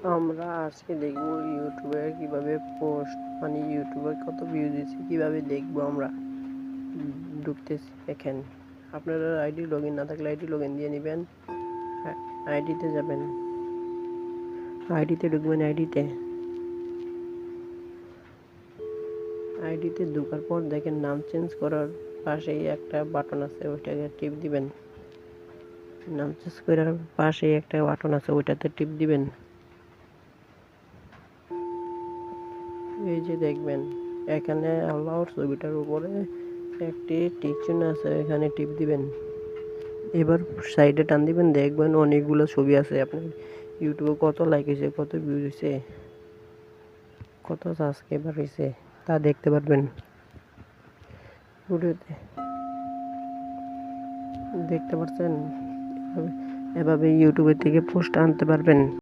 আমরা আজকে দেখব ইউটিউবে কিভাবে পোস্ট ইউটিউবে কত ভিউ দিচ্ছে কিভাবে দেখবো আমরা। ঢুকতেছি দেখেন, আপনারা আইডি লগইন না থাকলে আইডি লগইন দিয়ে নেবেন। আইডিতে যাবেন, আইডিতে ঢুকবেন। আইডিতে ঢোকার পর দেখেন নাম চেঞ্জ করার পাশেই একটা বাটন আছে, ওইটাকে টিপ দিবেন। নাম চেঞ্জ করার পাশেই একটা বাটন আছে, ওইটাতে টিপ দিবেন। এই যে দেখবেন এখানে আল্লাহর ছবিটার উপরে একটি টিক চিহ্ন আছে, এখানে টিপ দিবেন। এবার সাইডে টান দিবেন, দেখবেন অনেকগুলো ছবি আছে। আপনার ইউটিউবে কত লাইক হয়েছে, কত ভিউ হয়েছে, কত সাবস্ক্রাইবার হয়েছে তা দেখতে পারবেন। ভিডিওতে দেখতে পাচ্ছেন, এভাবে ইউটিউবের থেকে পোস্ট আনতে পারবেন।